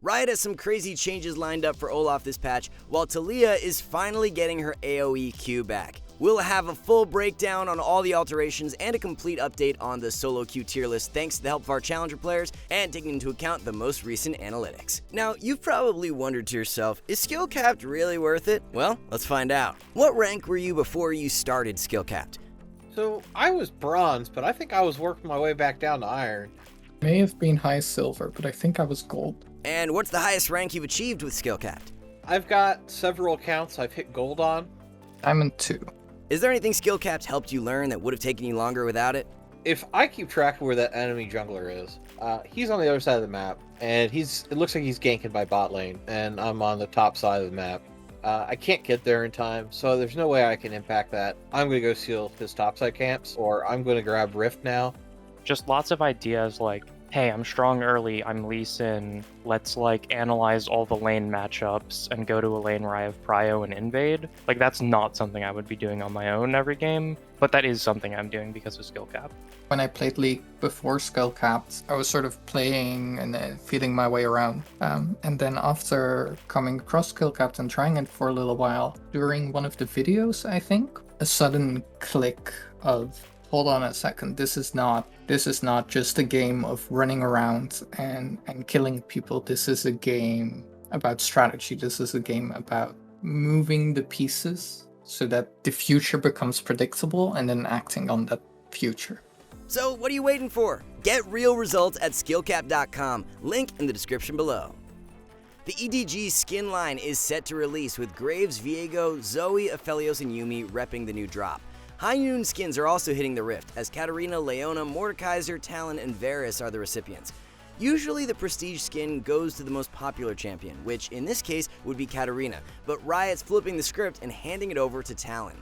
Riot has some crazy changes lined up for Olaf this patch, while Talia is finally getting her AoE Q back. We'll have a full breakdown on all the alterations and a complete update on the solo queue tier list thanks to the help of our challenger players and taking into account the most recent analytics. Now, you've probably wondered to yourself, is SkillCapped really worth it? Well, let's find out. What rank were you before you started SkillCapped? So I was bronze, but I think I was working my way back down to iron. May have been high silver, but I think I was gold. And what's the highest rank you've achieved with SkillCapped? I've got several accounts I've hit gold on. Diamond 2. Is there anything SkillCapped helped you learn that would have taken you longer without it? If I keep track of where that enemy jungler is, he's on the other side of the map, and it looks like he's ganking by bot lane, and I'm on the top side of the map. I can't get there in time, so there's no way I can impact that. I'm going to go seal his topside camps, or I'm going to grab Rift now. Just lots of ideas like, hey, I'm strong early, I'm Lee Sin, let's analyze all the lane matchups and go to a lane where I have prio and invade. That's not something I would be doing on my own every game, but that is something I'm doing because of SkillCapped. When I played League before SkillCapped, I was sort of playing and feeling my way around. And then after coming across SkillCapped and trying it for a little while, during one of the videos, I think, a sudden click of, hold on a second, this is not just a game of running around and killing people. This is a game about strategy. This is a game about moving the pieces so that the future becomes predictable and then acting on that future. So what are you waiting for? Get real results at skillcapped.com, link in the description below. The EDG skin line is set to release with Graves, Viego, Zoe, Aphelios, and Yuumi repping the new drop. High noon skins are also hitting the Rift, as Katarina, Leona, Mordekaiser, Talon, and Varus are the recipients. Usually the prestige skin goes to the most popular champion, which in this case would be Katarina, but Riot's flipping the script and handing it over to Talon.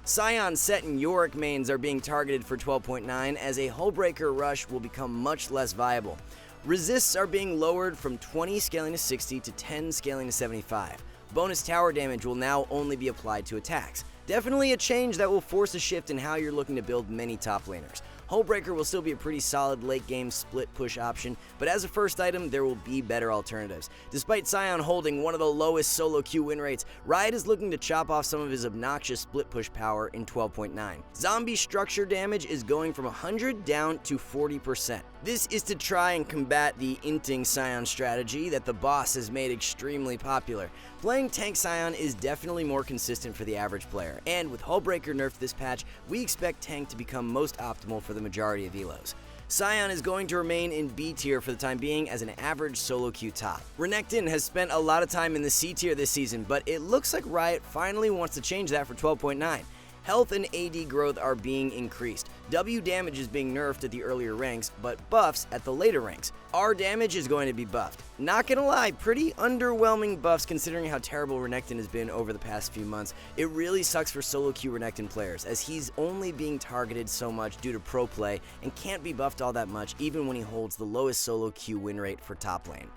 Sion, Set, and Yorick mains are being targeted for 12.9 as a Hullbreaker rush will become much less viable. Resists are being lowered from 20 scaling to 60 to 10 scaling to 75. Bonus tower damage will now only be applied to attacks. Definitely a change that will force a shift in how you're looking to build many top laners. Hullbreaker will still be a pretty solid late game split push option, but as a first item, there will be better alternatives. Despite Sion holding one of the lowest solo queue win rates, Riot is looking to chop off some of his obnoxious split push power in 12.9. Zombie structure damage is going from 100 down to 40%. This is to try and combat the inting Sion strategy that the boss has made extremely popular. Playing tank Sion is definitely more consistent for the average player, and with Hullbreaker nerfed this patch, we expect tank to become most optimal for the majority of elos. Sion is going to remain in B tier for the time being as an average solo queue top. Renekton has spent a lot of time in the C tier this season, but it looks like Riot finally wants to change that for 12.9. Health and AD growth are being increased. W damage is being nerfed at the earlier ranks, but buffs at the later ranks. R damage is going to be buffed. Not gonna lie, pretty underwhelming buffs considering how terrible Renekton has been over the past few months. It really sucks for solo queue Renekton players, as he's only being targeted so much due to pro play and can't be buffed all that much even when he holds the lowest solo queue win rate for top lane.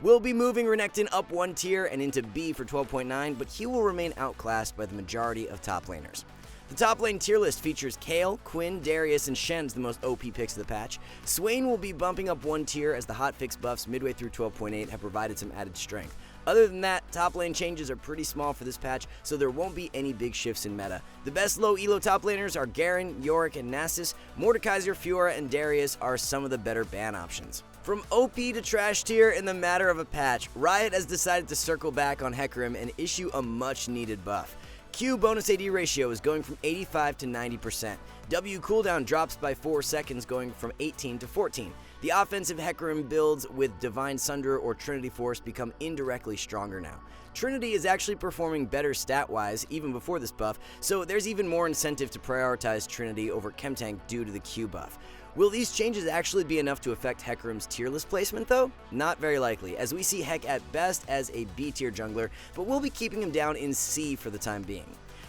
We'll be moving Renekton up one tier and into B for 12.9, but he will remain outclassed by the majority of top laners. The top lane tier list features Kayle, Quinn, Darius, and Shen's the most OP picks of the patch. Swain will be bumping up one tier as the hotfix buffs midway through 12.8 have provided some added strength. Other than that, top lane changes are pretty small for this patch, so there won't be any big shifts in meta. The best low elo top laners are Garen, Yorick, and Nasus. Mordekaiser, Fiora, and Darius are some of the better ban options. From OP to trash tier in the matter of a patch, Riot has decided to circle back on Hecarim and issue a much needed buff. Q bonus AD ratio is going from 85 to 90%. W cooldown drops by 4 seconds, going from 18 to 14. The offensive Hecarim builds with Divine Sunder or Trinity Force become indirectly stronger now. Trinity is actually performing better stat-wise even before this buff, so there's even more incentive to prioritize Trinity over Chemtank due to the Q buff. Will these changes actually be enough to affect Hecarim's tier list placement though? Not very likely, as we see Heck at best as a B tier jungler, but we'll be keeping him down in C for the time being.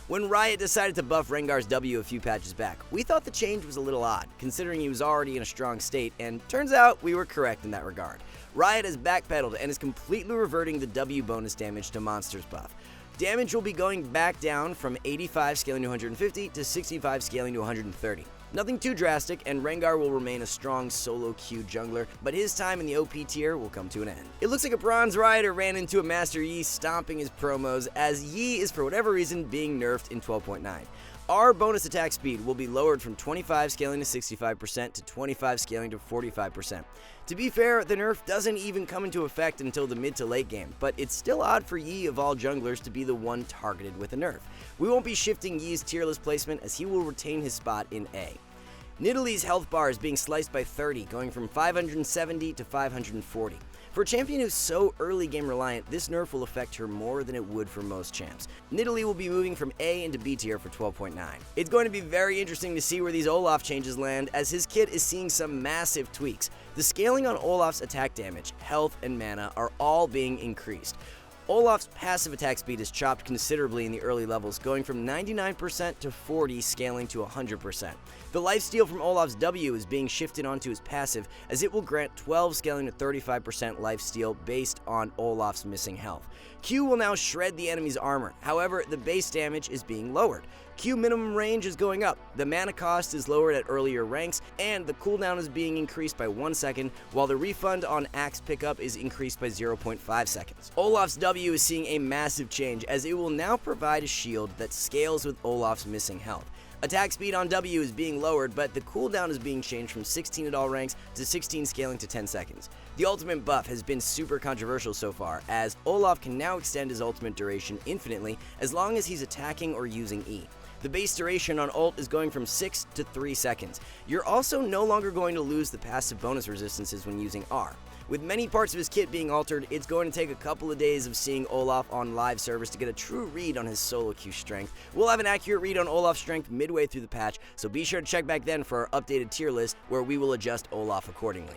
When Riot decided to buff Rengar's W a few patches back, we thought the change was a little odd, considering he was already in a strong state, and turns out we were correct in that regard. Riot has backpedaled and is completely reverting the W bonus damage to Monsters buff. Damage will be going back down from 85 scaling to 150 to 65 scaling to 130. Nothing too drastic, and Rengar will remain a strong solo queue jungler, but his time in the OP tier will come to an end. It looks like a Bronze Rider ran into a Master Yi stomping his promos, as Yi is for whatever reason being nerfed in 12.9. Our bonus attack speed will be lowered from 25 scaling to 65% to 25 scaling to 45%. To be fair, the nerf doesn't even come into effect until the mid to late game, but it's still odd for Yi of all junglers to be the one targeted with a nerf. We won't be shifting Yi's tier list placement, as he will retain his spot in A. Nidalee's health bar is being sliced by 30, going from 570 to 540. For a champion who's so early game reliant, this nerf will affect her more than it would for most champs. Nidalee will be moving from A into B tier for 12.9. It's going to be very interesting to see where these Olaf changes land, as his kit is seeing some massive tweaks. The scaling on Olaf's attack damage, health, and mana are all being increased. Olaf's passive attack speed is chopped considerably in the early levels, going from 99% to 40, scaling to 100%. The lifesteal from Olaf's W is being shifted onto his passive, as it will grant 12 scaling to 35% lifesteal based on Olaf's missing health. Q will now shred the enemy's armor, however, the base damage is being lowered. Q minimum range is going up, the mana cost is lowered at earlier ranks, and the cooldown is being increased by 1 second, while the refund on axe pickup is increased by 0.5 seconds. Olaf's W is seeing a massive change, as it will now provide a shield that scales with Olaf's missing health. Attack speed on W is being lowered, but the cooldown is being changed from 16 at all ranks to 16 scaling to 10 seconds. The ultimate buff has been super controversial so far, as Olaf can now extend his ultimate duration infinitely as long as he's attacking or using E. The base duration on ult is going from 6 to 3 seconds. You're also no longer going to lose the passive bonus resistances when using R. With many parts of his kit being altered, it's going to take a couple of days of seeing Olaf on live servers to get a true read on his solo queue strength. We'll have an accurate read on Olaf's strength midway through the patch, so be sure to check back then for our updated tier list, where we will adjust Olaf accordingly.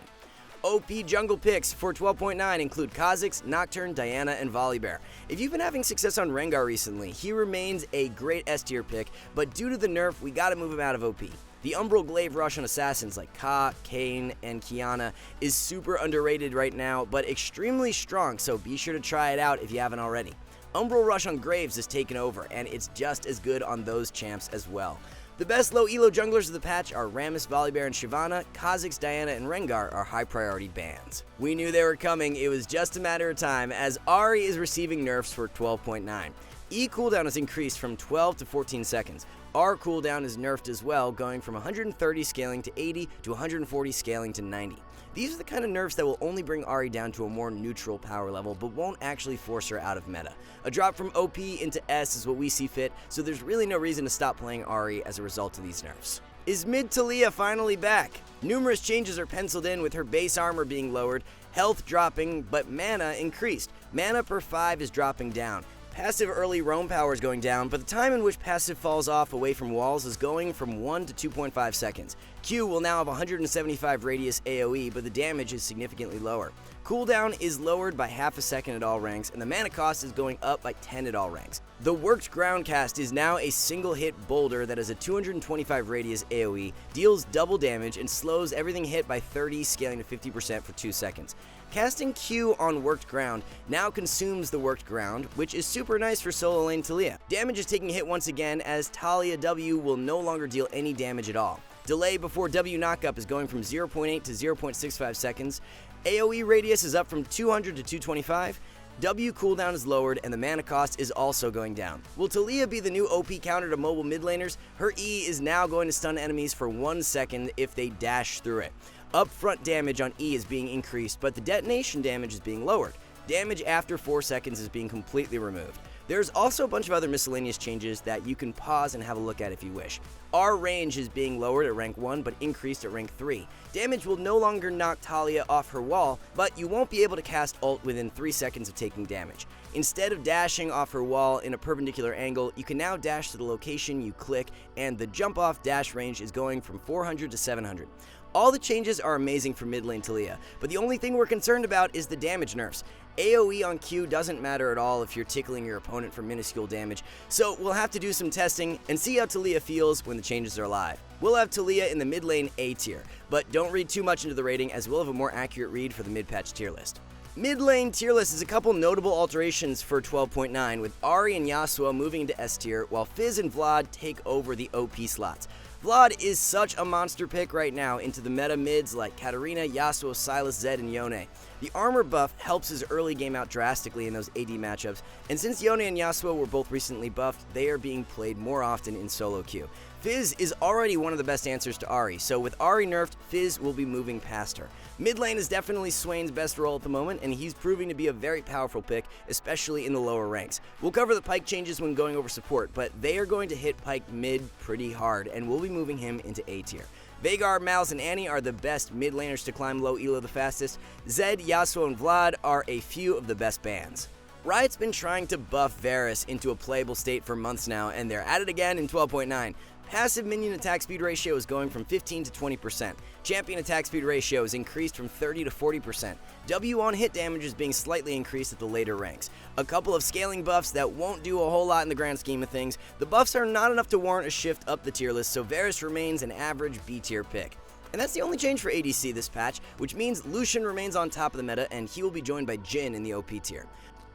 OP jungle picks for 12.9 include Kha'Zix, Nocturne, Diana, and Volibear. If you've been having success on Rengar recently, he remains a great S tier pick, but due to the nerf, we gotta move him out of OP. The Umbral Glaive rush on assassins like Ka, Kayn, and Kiana is super underrated right now, but extremely strong, so be sure to try it out if you haven't already. Umbral rush on Graves is taken over, and it's just as good on those champs as well. The best low elo junglers of the patch are Rammus, Volibear, and Shyvana. Kha'Zix, Diana, and Rengar are high priority bans. We knew they were coming, it was just a matter of time, as Ahri is receiving nerfs for 12.9. E cooldown is increased from 12 to 14 seconds. R cooldown is nerfed as well, going from 130 scaling to 80 to 140 scaling to 90. These are the kind of nerfs that will only bring Ahri down to a more neutral power level, but won't actually force her out of meta. A drop from OP into S is what we see fit, so there's really no reason to stop playing Ahri as a result of these nerfs. Is mid Taliyah finally back? Numerous changes are penciled in, with her base armor being lowered, health dropping, but mana increased. Mana per 5 is dropping down. Passive early roam power is going down, but the time in which passive falls off away from walls is going from 1 to 2.5 seconds. Q will now have 175 radius AoE, but the damage is significantly lower. Cooldown is lowered by half a second at all ranks, and the mana cost is going up by 10 at all ranks. The Worked Groundcast is now a single hit boulder that has a 225 radius AoE, deals double damage, and slows everything hit by 30, scaling to 50% for 2 seconds. Casting Q on Worked Ground now consumes the Worked Ground, which is super nice for solo lane Taliyah. Damage is taking a hit once again, as Taliyah W will no longer deal any damage at all. Delay before W knockup is going from 0.8 to 0.65 seconds. AoE radius is up from 200 to 225. W cooldown is lowered, and the mana cost is also going down. Will Taliyah be the new OP counter to mobile mid laners? Her E is now going to stun enemies for 1 second if they dash through it. Upfront damage on E is being increased, but the detonation damage is being lowered. Damage after 4 seconds is being completely removed. There's also a bunch of other miscellaneous changes that you can pause and have a look at if you wish. R range is being lowered at rank 1 but increased at rank 3. Damage will no longer knock Taliyah off her wall, but you won't be able to cast ult within 3 seconds of taking damage. Instead of dashing off her wall in a perpendicular angle, you can now dash to the location you click, and the jump off dash range is going from 400 to 700. All the changes are amazing for mid lane Taliyah, but the only thing we're concerned about is the damage nerfs. AoE on Q doesn't matter at all if you're tickling your opponent for minuscule damage, so we'll have to do some testing and see how Taliyah feels when the changes are live. We'll have Taliyah in the mid lane A tier, but don't read too much into the rating, as we'll have a more accurate read for the mid-patch tier list. Mid lane tier list is a couple notable alterations for 12.9, with Ahri and Yasuo moving into S tier, while Fizz and Vlad take over the OP slots. Vlad is such a monster pick right now into the meta mids like Katarina, Yasuo, Sylas, Zed, and Yone. The armor buff helps his early game out drastically in those AD matchups, and since Yone and Yasuo were both recently buffed, they are being played more often in solo queue. Fizz is already one of the best answers to Ahri, so with Ahri nerfed, Fizz will be moving past her. Mid lane is definitely Swain's best role at the moment, and he's proving to be a very powerful pick, especially in the lower ranks. We'll cover the Pyke changes when going over support, but they are going to hit Pyke mid pretty hard, and we'll be moving him into A tier. Veigar, Malz, and Annie are the best mid laners to climb low elo the fastest. Zed, Yasuo, and Vlad are a few of the best bans. Riot's been trying to buff Varus into a playable state for months now, and they're at it again in 12.9. Passive minion attack speed ratio is going from 15 to 20%. Champion attack speed ratio is increased from 30 to 40%. W on hit damage is being slightly increased at the later ranks. A couple of scaling buffs that won't do a whole lot in the grand scheme of things. The buffs are not enough to warrant a shift up the tier list, so Varus remains an average B tier pick. And that's the only change for ADC this patch, which means Lucian remains on top of the meta and he will be joined by Jhin in the OP tier.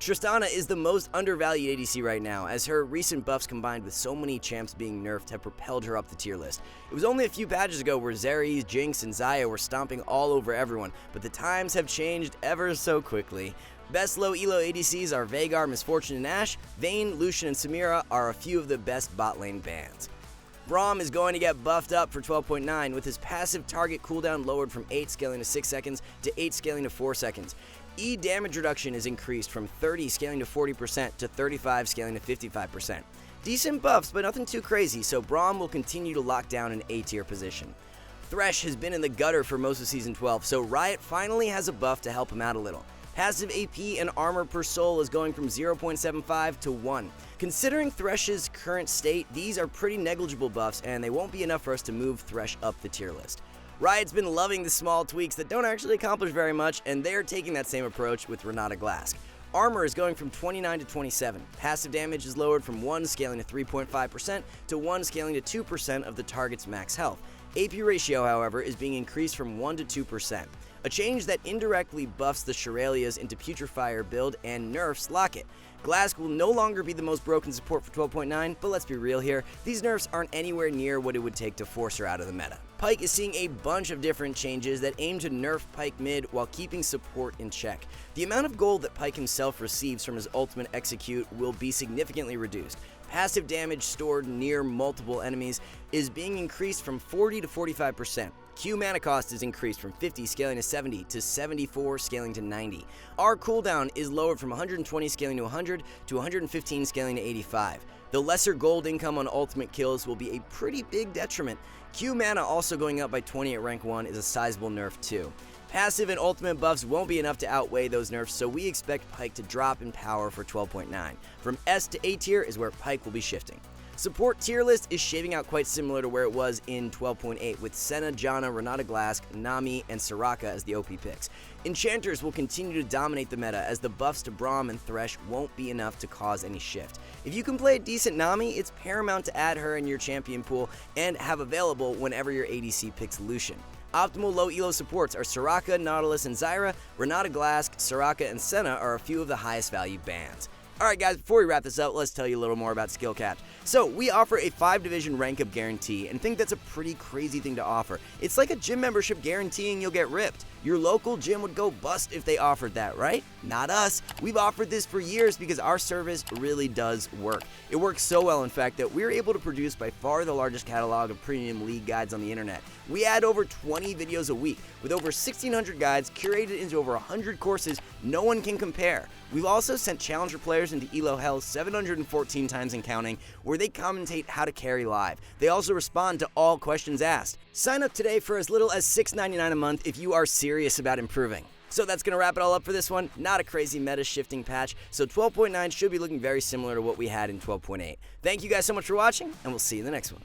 Tristana is the most undervalued ADC right now, as her recent buffs combined with so many champs being nerfed have propelled her up the tier list. It was only a few patches ago where Xerxes, Jinx, and Xayah were stomping all over everyone, but the times have changed ever so quickly. Best low elo ADCs are Veigar, Misfortune, and Ashe. Vayne, Lucian, and Samira are a few of the best bot lane bans. Braum is going to get buffed up for 12.9 with his passive target cooldown lowered from 8 scaling to 6 seconds to 8 scaling to 4 seconds. E damage reduction is increased from 30 scaling to 40% to 35 scaling to 55%. Decent buffs, but nothing too crazy, so Braum will continue to lock down an A tier position. Thresh has been in the gutter for most of Season 12, so Riot finally has a buff to help him out a little. Passive AP and armor per soul is going from 0.75 to 1. Considering Thresh's current state, these are pretty negligible buffs, and they won't be enough for us to move Thresh up the tier list. Riot's been loving the small tweaks that don't actually accomplish very much, and they're taking that same approach with Renata Glask. Armor is going from 29 to 27. Passive damage is lowered from 1 scaling to 3.5% to 1 scaling to 2% of the target's max health. AP ratio, however, is being increased from 1 to 2%. A change that indirectly buffs the Shuralias into Putrefier build and nerfs Locket. Glask will no longer be the most broken support for 12.9, but let's be real here, these nerfs aren't anywhere near what it would take to force her out of the meta. Pyke is seeing a bunch of different changes that aim to nerf Pyke mid while keeping support in check. The amount of gold that Pyke himself receives from his ultimate execute will be significantly reduced. Passive damage stored near multiple enemies is being increased from 40 to 45%. Q mana cost is increased from 50 scaling to 70 to 74 scaling to 90. R cooldown is lowered from 120 scaling to 100 to 115 scaling to 85. The lesser gold income on ultimate kills will be a pretty big detriment. Q mana also going up by 20 at rank 1 is a sizable nerf too. Passive and ultimate buffs won't be enough to outweigh those nerfs, so we expect Pyke to drop in power for 12.9. From S to A tier is where Pyke will be shifting. Support tier list is shaping out quite similar to where it was in 12.8 with Senna, Janna, Renata Glask, Nami, and Soraka as the OP picks. Enchanters will continue to dominate the meta as the buffs to Braum and Thresh won't be enough to cause any shift. If you can play a decent Nami, it's paramount to add her in your champion pool and have available whenever your ADC picks Lucian. Optimal low elo supports are Soraka, Nautilus, and Zyra. Renata Glask, Soraka, and Senna are a few of the highest value bans. Alright guys, before we wrap this up, let's tell you a little more about SkillCapped. So, we offer a 5-division rank up guarantee, and think that's a pretty crazy thing to offer. It's like a gym membership guaranteeing you'll get ripped. Your local gym would go bust if they offered that, right? Not us. We've offered this for years because our service really does work. It works so well, in fact, that we're able to produce by far the largest catalog of premium league guides on the internet. We add over 20 videos a week, with over 1,600 guides curated into over 100 courses no one can compare. We've also sent challenger players into Elo Hell 714 times and counting, where they commentate how to carry live. They also respond to all questions asked. Sign up today for as little as $6.99 a month if you are serious about improving. So that's going to wrap it all up for this one. Not a crazy meta shifting patch, so 12.9 should be looking very similar to what we had in 12.8. Thank you guys so much for watching, and we'll see you in the next one.